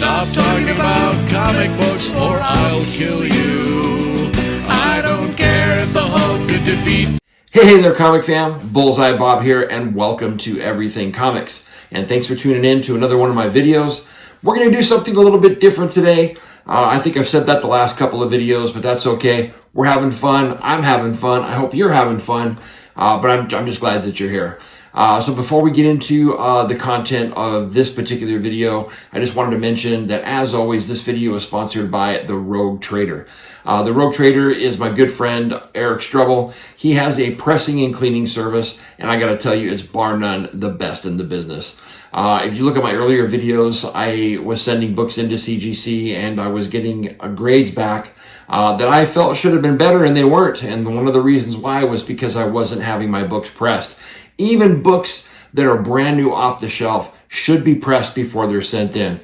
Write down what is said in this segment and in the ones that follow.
Stop talking about comic books or I'll kill you. I don't care if the Hulk could defeat. Hey there, comic fam. Bullseye Bob here, and welcome to Everything Comics. And thanks for tuning in to another one of my videos. We're going to do something a little bit different today. I think I've said that the last couple of videos, but that's okay. We're having fun. I'm having fun. I hope you're having fun. But I'm just glad that you're here. So before we get into the content of this particular video, I just wanted to mention that, as always, this video is sponsored by The Rogue Trader. The Rogue Trader is my good friend, Eric Strubble. He has a pressing and cleaning service, and I got to tell you, it's bar none the best in the business. If you look at my earlier videos, I was sending books into CGC, and I was getting grades back that I felt should have been better, and they weren't. And one of the reasons why was because I wasn't having my books pressed. Even books that are brand new off the shelf should be pressed before they're sent in,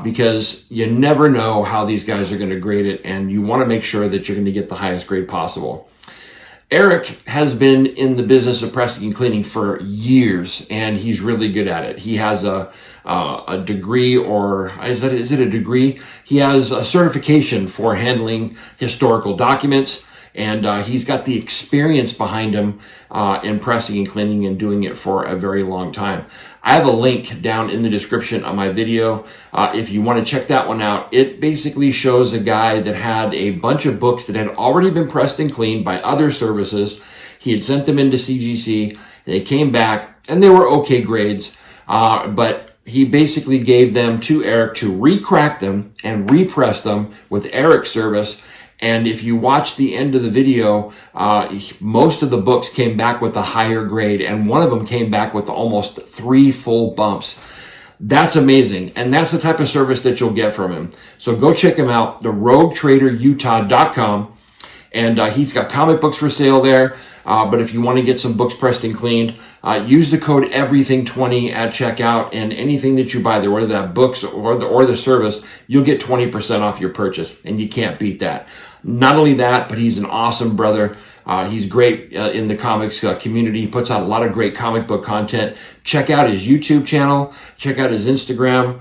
because you never know how these guys are going to grade it, and you want to make sure that you're going to get the highest grade possible. Eric has been in the business of pressing and cleaning for years, and he's really good at it. He has a degree, or is it a degree? He has a certification for handling historical documents, and he's got the experience behind him in pressing and cleaning and doing it for a very long time. I have a link down in the description of my video. If you want to check that one out, it basically shows a guy that had a bunch of books that had already been pressed and cleaned by other services. He had sent them into CGC. They came back, and they were okay grades, but he basically gave them to Eric to re-crack them and repress them with Eric's service. And if you watch the end of the video, most of the books came back with a higher grade, and one of them came back with almost 3 full bumps. That's amazing, and that's the type of service that you'll get from him. So go check him out, theroguetraderutah.com, and he's got comic books for sale there. But if you want to get some books pressed and cleaned, use the code EVERYTHING20 at checkout, and anything that you buy there, whether that books or the service, you'll get 20% off your purchase, and you can't beat that. Not only that, but he's an awesome brother. He's great in the comics community. He puts out a lot of great comic book content. Check out his YouTube channel. Check out his Instagram.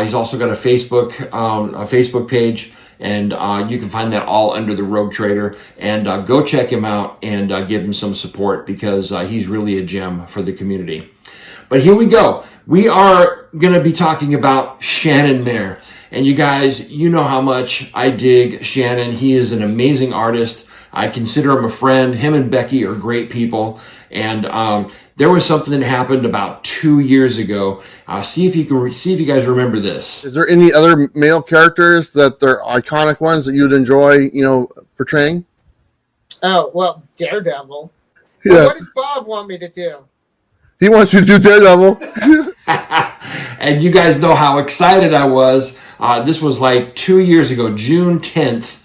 He's also got a Facebook page. And you can find that all under the Rogue Trader. And go check him out and give him some support, because he's really a gem for the community. But here we go. We are going to be talking about Shannon Maer. And you guys, you know how much I dig Shannon. He is an amazing artist. I consider him a friend. Him and Becky are great people. And there was something that happened about 2 years ago. See if you guys remember this. Is there any other male characters that are iconic ones that you'd enjoy, portraying? Oh, well, Daredevil. Yeah. Well, what does Bob want me to do? He wants you to do Daredevil. And you guys know how excited I was. This was like 2 years ago, June 10th.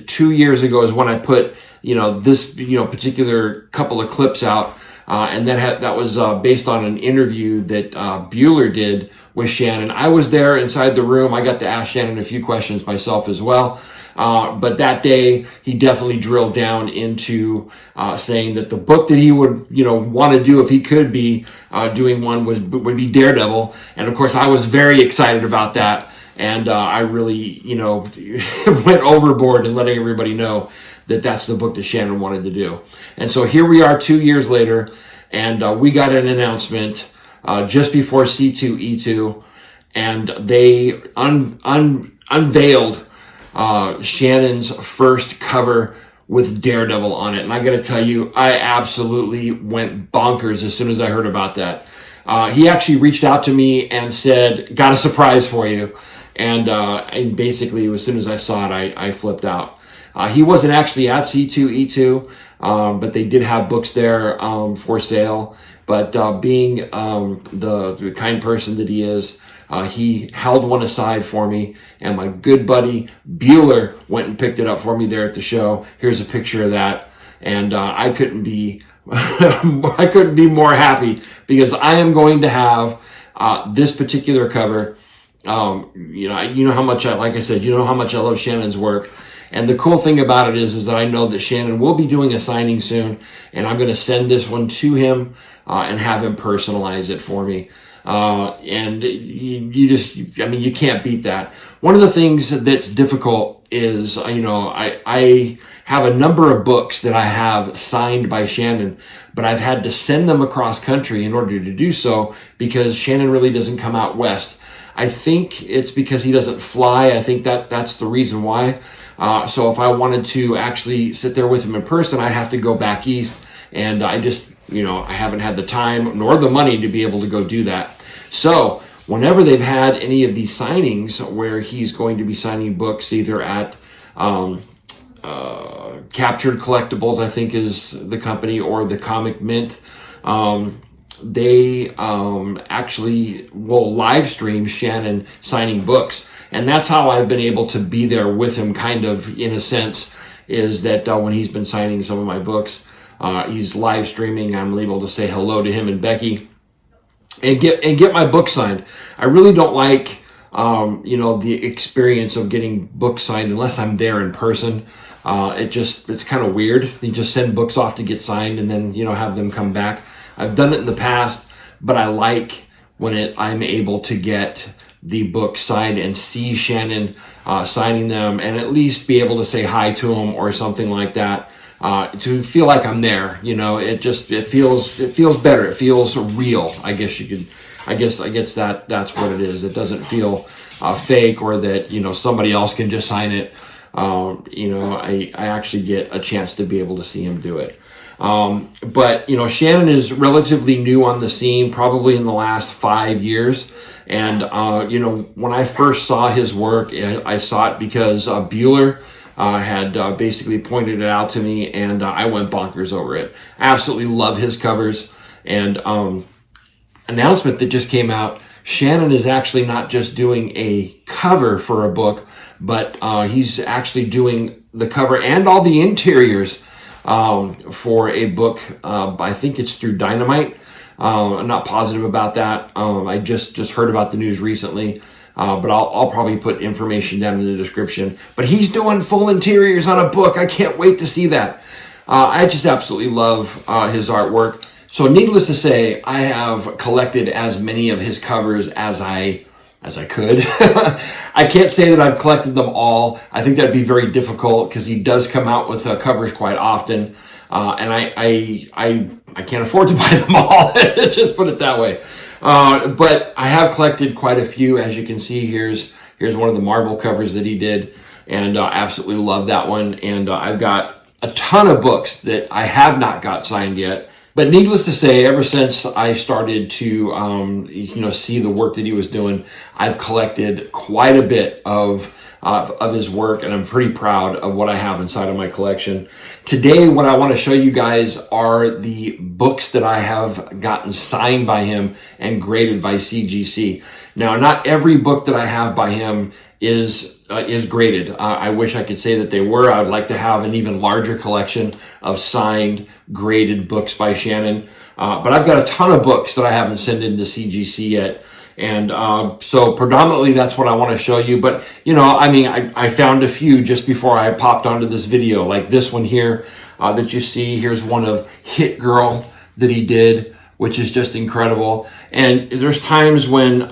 2 years ago is when I put this particular couple of clips out, and that was based on an interview that Bueller did with Shannon. I was there inside the room. I got to ask Shannon a few questions myself as well. But that day, he definitely drilled down into saying that the book that he would want to do if he could be doing one would be Daredevil. And of course, I was very excited about that. And I really, went overboard in letting everybody know that that's the book that Shannon wanted to do. And so here we are 2 years later, and we got an announcement just before C2E2, and they unveiled Shannon's first cover with Daredevil on it. And I got to tell you, I absolutely went bonkers as soon as I heard about that. He actually reached out to me and said, "Got a surprise for you." And basically, as soon as I saw it, I flipped out. He wasn't actually at C2E2, but they did have books there for sale. But being the kind person that he is, he held one aside for me, and my good buddy Bueller went and picked it up for me there at the show. Here's a picture of that, and I couldn't be more happy, because I am going to have this particular cover. You know how much how much I love Shannon's work. And the cool thing about it is that I know that Shannon will be doing a signing soon, and I'm going to send this one to him and have him personalize it for me. And you just, I mean, you can't beat that. One of the things that's difficult is, I have a number of books that I have signed by Shannon, but I've had to send them across country in order to do so because Shannon really doesn't come out west. I think it's because he doesn't fly. I think that's the reason why. So if I wanted to actually sit there with him in person, I'd have to go back east. And I just, I haven't had the time nor the money to be able to go do that. So whenever they've had any of these signings where he's going to be signing books, either at Captured Collectibles, I think is the company, or the Comic Mint, they actually will live stream Shannon signing books. And that's how I've been able to be there with him, kind of, in a sense, is that when he's been signing some of my books, he's live streaming. I'm able to say hello to him and Becky and get my book signed. I really don't like, the experience of getting books signed unless I'm there in person. It's kind of weird. You just send books off to get signed and then, have them come back. I've done it in the past, but I like when I'm able to get the book signed and see Shannon signing them, and at least be able to say hi to him or something like that, to feel like I'm there. It feels better. It feels real. I guess that's what it is. It doesn't feel fake, or that somebody else can just sign it. I actually get a chance to be able to see him do it. But Shannon is relatively new on the scene, probably in the last 5 years. And, when I first saw his work, I saw it because Bueller had basically pointed it out to me, and I went bonkers over it. Absolutely love his covers. And announcement that just came out, Shannon is actually not just doing a cover for a book, but he's actually doing the cover and all the interiors for a book. I think it's through Dynamite. I'm not positive about that. I just heard about the news recently, but I'll probably put information down in the description. But he's doing full interiors on a book. I can't wait to see that. I just absolutely love his artwork. So needless to say, I have collected as many of his covers as I could. I can't say that I've collected them all. I think that'd be very difficult because he does come out with covers quite often. And I can't afford to buy them all. Just put it that way. But I have collected quite a few. As you can see, here's one of the Marvel covers that he did, and absolutely love that one. And I've got a ton of books that I have not got signed yet. But needless to say, ever since I started to see the work that he was doing, I've collected quite a bit of his work, and I'm pretty proud of what I have inside of my collection. Today, what I want to show you guys are the books that I have gotten signed by him and graded by CGC. Now, not every book that I have by him is graded. I wish I could say that they were. I would like to have an even larger collection of signed, graded books by Shannon. But I've got a ton of books that I haven't sent into CGC yet. And so predominantly that's what I want to show you. But, I found a few just before I popped onto this video, like this one here that you see. Here's one of Hit Girl that he did, which is just incredible. And there's times when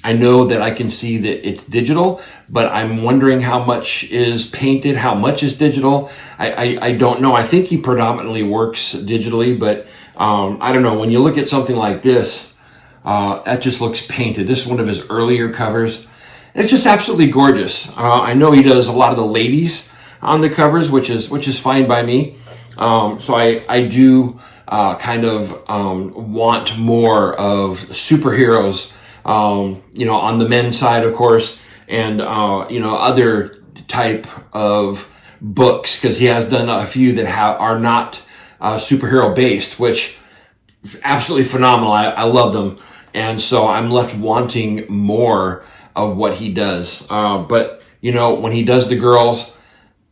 I know that I can see that it's digital, but I'm wondering how much is painted, how much is digital. I don't know. I think he predominantly works digitally, but I don't know. When you look at something like this, that just looks painted. This is one of his earlier covers. And it's just absolutely gorgeous. I know he does a lot of the ladies on the covers, which is fine by me. So I do kind of want more of superheroes, on the men's side, of course, and other type of books, because he has done a few that are not superhero based, which absolutely phenomenal. I love them. And so I'm left wanting more of what he does. But when he does the girls,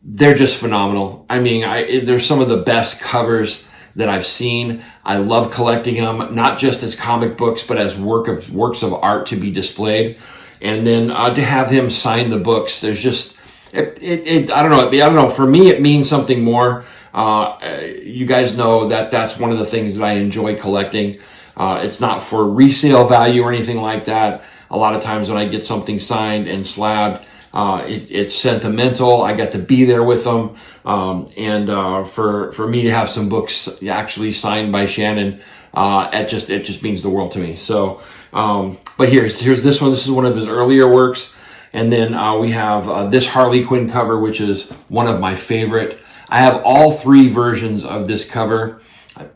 they're just phenomenal. I mean, they're some of the best covers that I've seen. I love collecting them, not just as comic books, but as works of art to be displayed. And then to have him sign the books, there's just, I don't know. For me, it means something more. You guys know that that's one of the things that I enjoy collecting. It's not for resale value or anything like that. A lot of times when I get something signed and slabbed, it's sentimental. I got to be there with them. For me to have some books actually signed by Shannon, it just means the world to me. So, but here's this one. This is one of his earlier works. And then we have this Harley Quinn cover, which is one of my favorite. I have all 3 versions of this cover.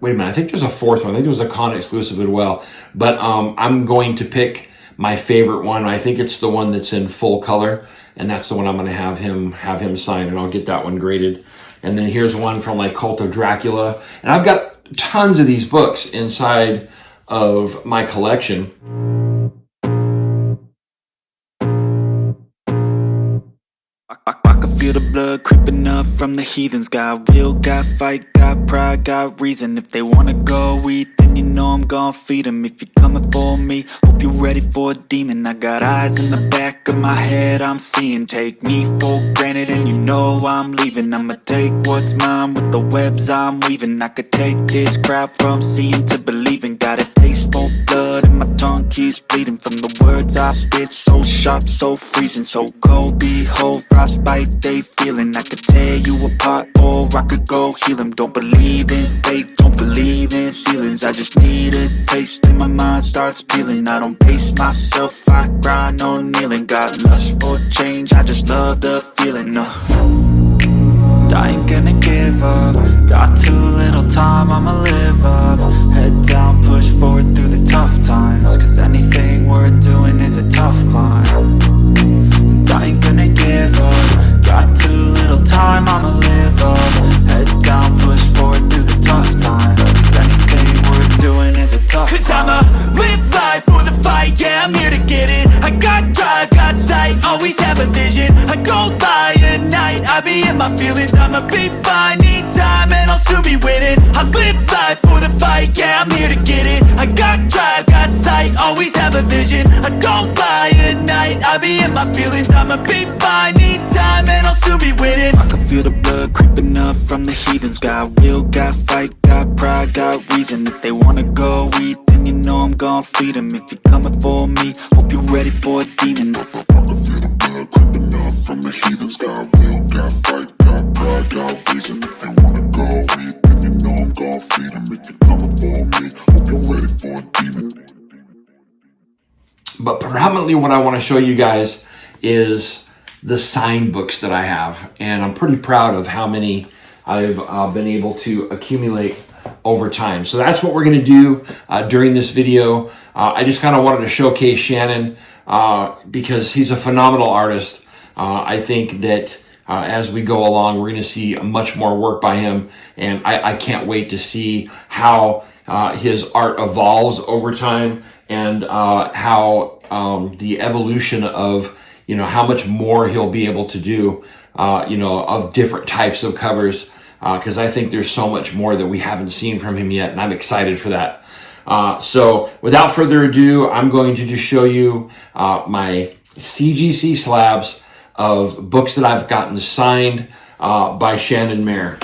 Wait a minute, I think there's a 4th one. I think there was a con exclusive as well. But I'm going to pick my favorite one. I think it's the one that's in full color, and that's the one I'm going to have him sign, and I'll get that one graded. And then here's one from like Cult of Dracula, and I've got tons of these books inside of my collection. I can feel the blood creeping up from the heathens. Got will, got fight, got pride, got reason. If they wanna go eat, then you know I'm gon' feed them. If you're coming for me, hope you're ready for a demon. I got eyes in the back of my head, I'm seeing. Take me for granted and you know I'm leaving. I'ma take what's mine with the webs I'm weaving. I could take this crowd from seeing to believing. Got a taste for blood and my tongue keeps bleeding. From the words I spit, so sharp, so freezing. So cold, behold, frostbite they feeling. I could tear you apart or I could go heal them. Don't believe in fate, don't believe in ceilings. I just need a taste and my mind starts peeling. I don't pace myself, I grind on kneeling. Got lust for change, I just love the feeling. I ain't gonna give up. Got too little time, I'ma live up. Head down, push forward through the tough times. Cause anything worth doing is a tough climb. And I ain't gonna give up. Got too little time, I'ma live up. Head down, push forward through the tough times. Cause anything worth doing is a tough climb. Cause I'ma live life for the fight, yeah, I'm here to get it. I got drive, got sight, always have a vision. I go by at night, I be in my feelings. I'ma be fine, need time, and I'll soon be winning. I live life for the fight, yeah, I'm here to get it. I got drive, got sight, always have a vision. I go by at night, I be in my feelings. I'ma be fine, need time, and I'll soon be winning. I can feel the blood creeping up from the heathens. Got will, got fight, got pride, got reason. If they wanna go eat, then you know I'm gon' feed them. If you're coming for me, hope you're ready for a demon. I can feel the blood creeping up from the heathens. Got will, got fight, got pride, got reason. If they wanna go eat, then you know I'm gon' feed them. If you're coming for me, hope you're ready for a demon. But predominantly what I want to show you guys is the signed books that I have. And I'm pretty proud of how many I've been able to accumulate over time. So that's what we're going to do during this video. I just kind of wanted to showcase Shannon because he's a phenomenal artist. I think that as we go along, we're going to see much more work by him. And I can't wait to see how his art evolves over time, and how the evolution of, you know, how much more he'll be able to do, you know, of different types of covers, because I think there's so much more that we haven't seen from him yet, and I'm excited for that. So without further ado, I'm going to just show you my CGC slabs of books that I've gotten signed by Shannon Maer.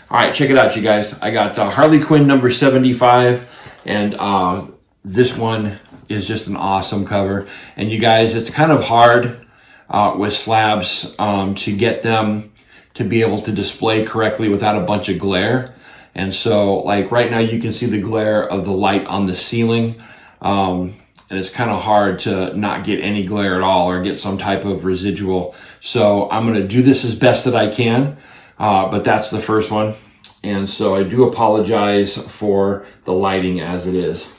All right, check it out, you guys. I got Harley Quinn number 75, and this one is just an awesome cover. And you guys, it's kind of hard with slabs to get them to be able to display correctly without a bunch of glare. And so, like right now, you can see the glare of the light on the ceiling. And it's kind of hard to not get any glare at all or get some type of residual. So I'm going to do this as best that I can, but that's the first one. And so I do apologize for the lighting as it is.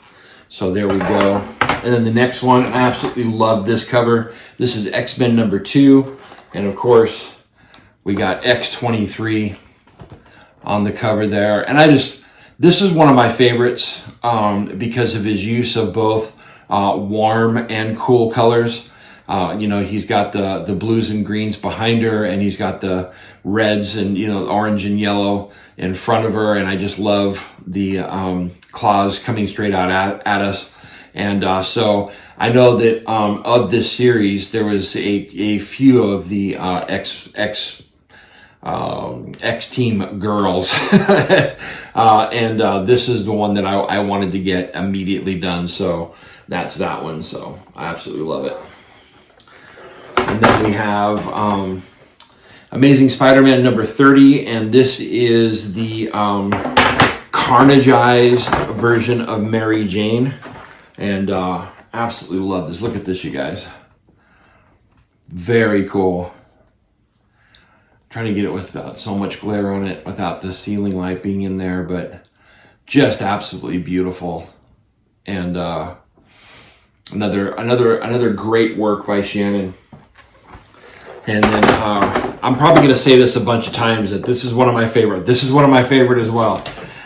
So there we go. And then the next one, I absolutely love this cover. This is X-Men number 2. And of course, we got X-23 on the cover there. And this is one of my favorites because of his use of both warm and cool colors. You know, he's got the blues and greens behind her, and he's got the reds and, you know, orange and yellow in front of her. And I just love the claws coming straight out at us. And so I know that of this series, there was a few of the X-Team girls. And this is the one that I wanted to get immediately done. So that's that one. So I absolutely love it. And then we have Amazing Spider-Man number 30. And this is the carnageized version of Mary Jane. And absolutely love this. Look at this, you guys. Very cool. Trying to get it without so much glare on it, without the ceiling light being in there, but just absolutely beautiful. And another great work by Shannon. And then I'm probably going to say this a bunch of times, that this is one of my favorite. This is one of my favorite as well.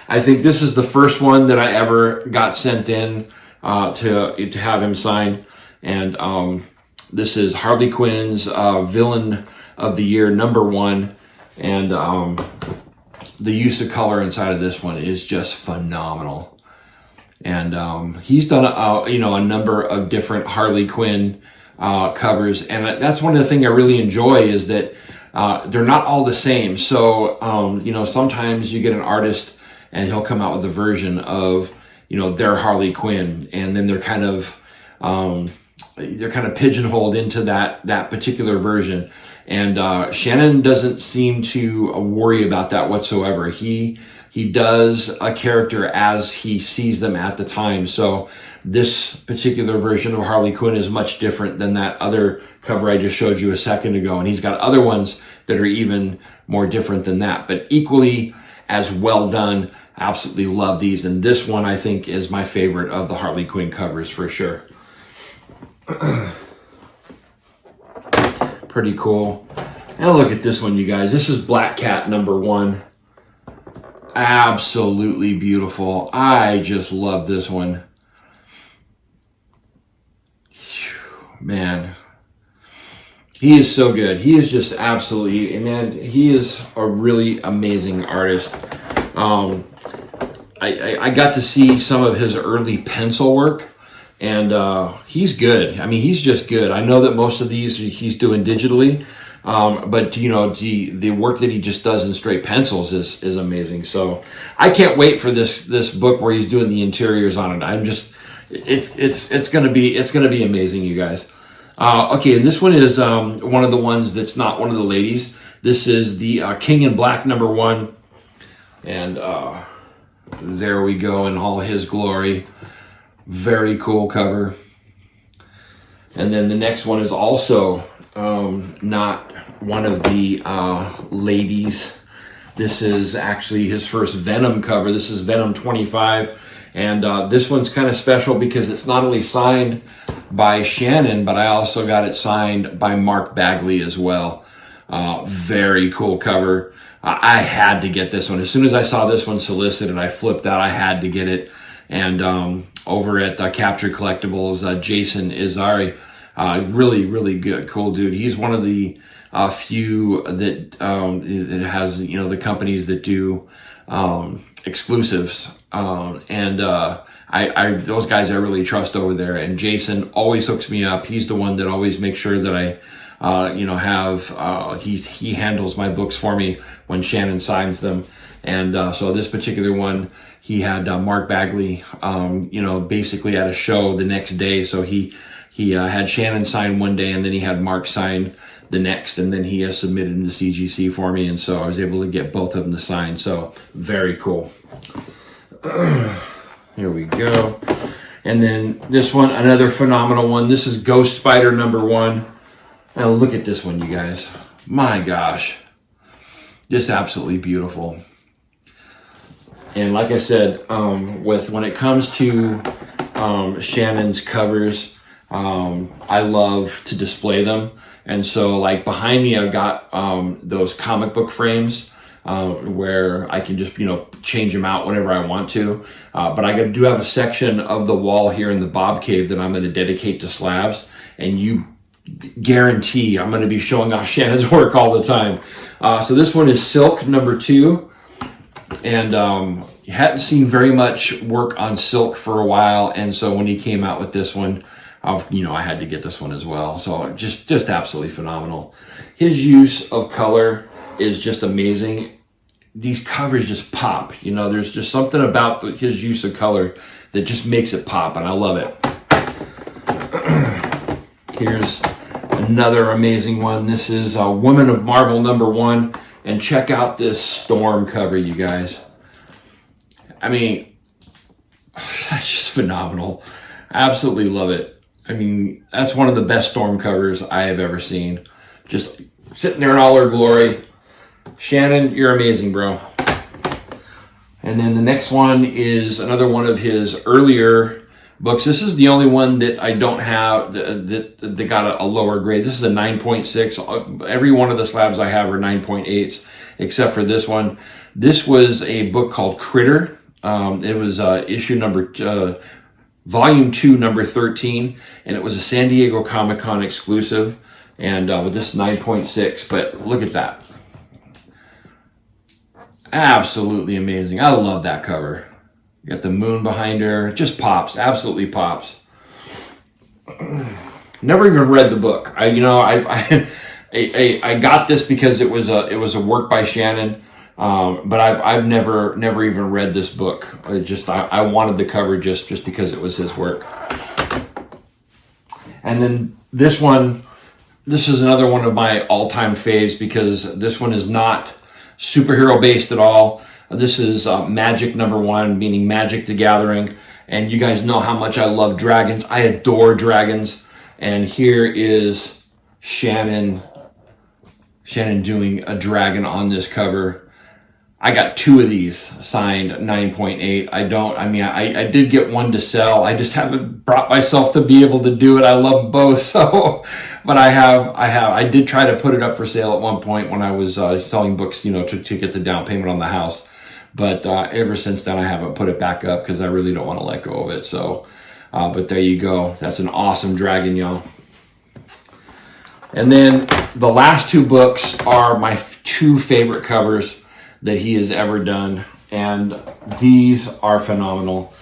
I think this is the first one that I ever got sent in to have him sign. And this is Harley Quinn's Villain of the Year #1, and the use of color inside of this one is just phenomenal. And he's done a number of different Harley Quinn covers, and that's one of the things I really enjoy, is that they're not all the same. So sometimes you get an artist and he'll come out with a version of their Harley Quinn, and then they're kind of pigeonholed into that particular version. And Shannon doesn't seem to worry about that whatsoever. He does a character as he sees them at the time. So this particular version of Harley Quinn is much different than that other cover I just showed you a second ago. And he's got other ones that are even more different than that, but equally as well done. Absolutely love these. And this one, I think, is my favorite of the Harley Quinn covers for sure. Pretty cool. And look at this one, you guys. This is Black Cat #1. Absolutely beautiful. I just love this one. Man, he is so good. He is just absolutely, man, he is a really amazing artist. I got to see some of his early pencil work, and he's good. I mean, he's just good. I know that most of these he's doing digitally, but the work that he just does in straight pencils is amazing. So I can't wait for this book where he's doing the interiors on it. I'm just, it's gonna be amazing, you guys. Okay, and this one is one of the ones that's not one of the ladies. This is the King in Black #1, and there we go in all his glory. Very cool cover. And then the next one is also not one of the ladies. This is actually his first Venom cover. This is Venom 25. And this one's kind of special because it's not only signed by Shannon, but I also got it signed by Mark Bagley as well. Very cool cover. I had to get this one. As soon as I saw this one solicited, I flipped out. I had to get it. And over at Capture Collectibles, Jason Izari, really, really good, cool dude. He's one of the few that has, the companies that do exclusives. Those guys I really trust over there. And Jason always hooks me up. He's the one that always makes sure that I he handles my books for me when Shannon signs them. And so this particular one, he had Mark Bagley, basically at a show the next day. So he had Shannon sign one day, and then he had Mark sign the next, and then he submitted in the CGC for me. And so I was able to get both of them to sign. So very cool. Here we go. And then this one, another phenomenal one. This is Ghost Spider #1. Now look at this one, you guys. My gosh. Just absolutely beautiful. And like I said, when it comes to Shannon's covers, I love to display them. And so like behind me, I've got those comic book frames where I can just, change them out whenever I want to. But I do have a section of the wall here in the Bob Cave that I'm going to dedicate to slabs. And you guarantee I'm going to be showing off Shannon's work all the time. So this one is Silk #2. And hadn't seen very much work on Silk for a while. And so when he came out with this one, I had to get this one as well. So just absolutely phenomenal. His use of color is just amazing. These covers just pop. You know, there's just something about his use of color that just makes it pop, and I love it. Here's another amazing one. This is Woman of Marvel #1, and check out this Storm cover, you guys. I mean, that's just phenomenal. I absolutely love it. I mean, that's one of the best Storm covers I have ever seen. Just sitting there in all her glory. Shannon, you're amazing, bro. And then the next one is another one of his earlier books. This is the only one that I don't have that got a lower grade. This is a 9.6. Every one of the slabs I have are 9.8s, except for this one. This was a book called Critter. It was volume 2, number 13, and it was a San Diego Comic-Con exclusive, and with this 9.6. But look at that. Absolutely amazing. I love that cover. You got the moon behind her. It just pops. Absolutely pops. Never even read the book. I got this because it was a work by Shannon, but I've never even read this book. I wanted the cover just because it was his work. And then this one, this is another one of my all-time faves because this one is not superhero based at all. This is Magic #1, meaning Magic the Gathering. And you guys know how much I love dragons. I adore dragons. And here is Shannon doing a dragon on this cover. I got 2 of these signed 9.8. I did get one to sell. I just haven't brought myself to be able to do it. I love both. So, but I did try to put it up for sale at one point when I was selling books, to get the down payment on the house. But ever since then, I haven't put it back up because I really don't want to let go of it. So, but there you go. That's an awesome dragon, y'all. And then the last 2 books are my 2 favorite covers that he has ever done, and these are phenomenal.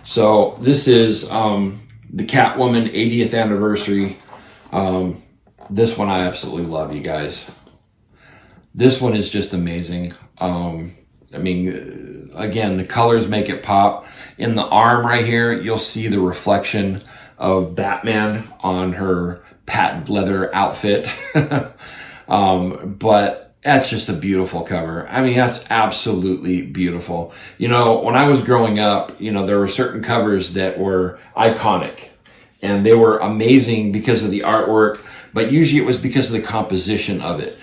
So this is the Catwoman 80th anniversary. This one I absolutely love, you guys. This one is just amazing. Again, the colors make it pop. In the arm right here, you'll see the reflection of Batman on her patent leather outfit. But that's just a beautiful cover. I mean, that's absolutely beautiful. When I was growing up, there were certain covers that were iconic and they were amazing because of the artwork, but usually it was because of the composition of it.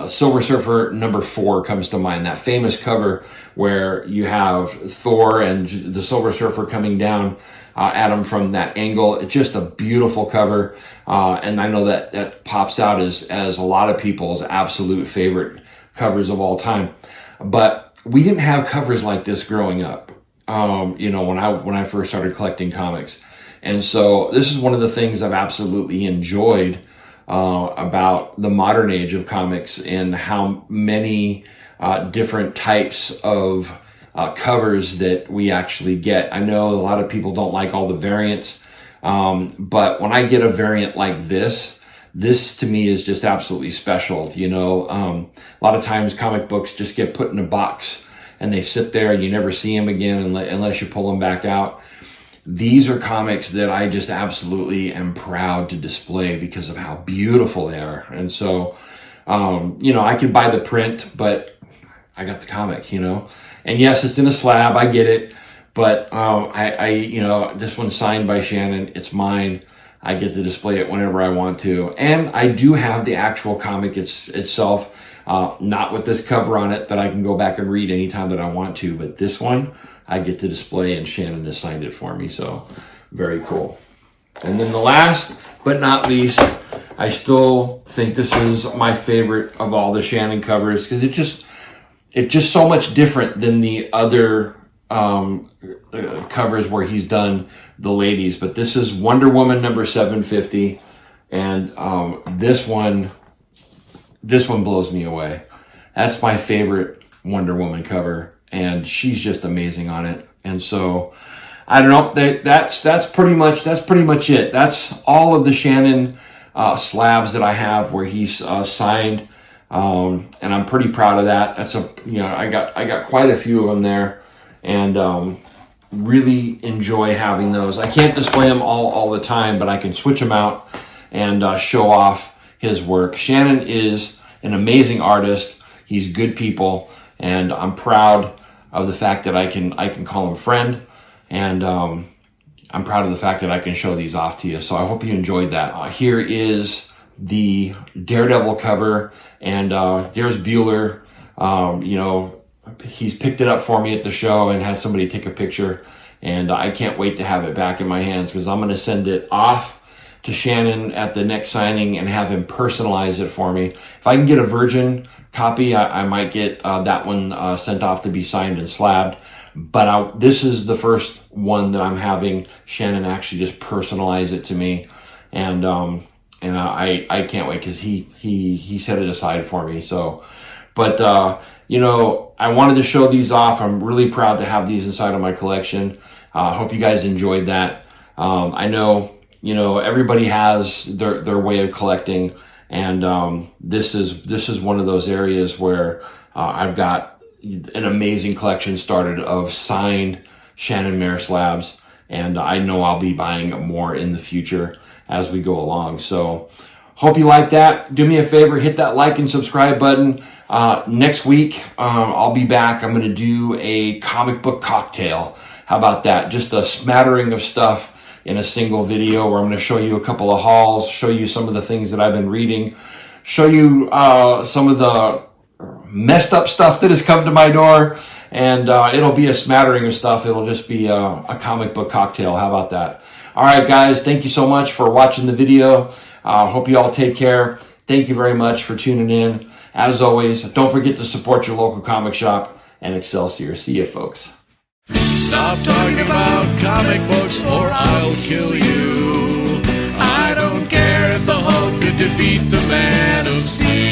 Silver Surfer #4 comes to mind, that famous cover where you have Thor and the Silver Surfer coming down at him from that angle. It's just a beautiful cover, and I know that pops out as a lot of people's absolute favorite covers of all time. But we didn't have covers like this growing up, when I first started collecting comics. And so this is one of the things I've absolutely enjoyed about the modern age of comics and how many different types of covers that we actually get. I know a lot of people don't like all the variants, but when I get a variant like this to me is just absolutely special. A lot of times comic books just get put in a box and they sit there and you never see them again unless you pull them back out. These are comics that I just absolutely am proud to display because of how beautiful they are. And so, I could buy the print, but I got the comic, And yes, it's in a slab, I get it. But this one's signed by Shannon. It's mine. I get to display it whenever I want to. And I do have the actual comic itself, not with this cover on it, that I can go back and read anytime that I want to. But this one, I get to display, and Shannon has signed it for me, so very cool. And then the last but not least, I still think this is my favorite of all the Shannon covers because it's just so much different than the other covers where he's done the ladies. But this is Wonder Woman #750, and this one blows me away. That's my favorite Wonder Woman cover. And she's just amazing on it. And so, I don't know. That's pretty much it. That's all of the Shannon slabs that I have where he's signed, and I'm pretty proud of that. That's I got quite a few of them there, and really enjoy having those. I can't display them all the time, but I can switch them out and show off his work. Shannon is an amazing artist. He's good people, and I'm proud of the fact that I can call him friend, and I'm proud of the fact that I can show these off to you. So I hope you enjoyed that. Here is the Daredevil cover, and there's Bueller. He's picked it up for me at the show and had somebody take a picture, and I can't wait to have it back in my hands because I'm going to send it off to Shannon at the next signing and have him personalize it for me. If I can get a virgin copy, I might get that one sent off to be signed and slabbed. But this is the first one that I'm having Shannon actually just personalize it to me, and I can't wait because he set it aside for me. So, but I wanted to show these off. I'm really proud to have these inside of my collection. Hope you guys enjoyed that. I know everybody has their way of collecting, and this is one of those areas where I've got an amazing collection started of signed Shannon Maer slabs, and I know I'll be buying more in the future as we go along. So hope you like that. Do me a favor, hit that like and subscribe button. Next week I'll be back. I'm going to do a comic book cocktail. How about that? Just a smattering of stuff in a single video where I'm going to show you a couple of hauls, show you some of the things that I've been reading, show you some of the messed up stuff that has come to my door, and it'll be a smattering of stuff. It'll just be a comic book cocktail. How about that? All right, guys, thank you so much for watching the video. Hope you all take care. Thank you very much for tuning in. As always, don't forget to support your local comic shop, and Excelsior. See you, folks. Stop talking about comic books or I'll kill you. I don't care if the Hulk could defeat the Man of Steel.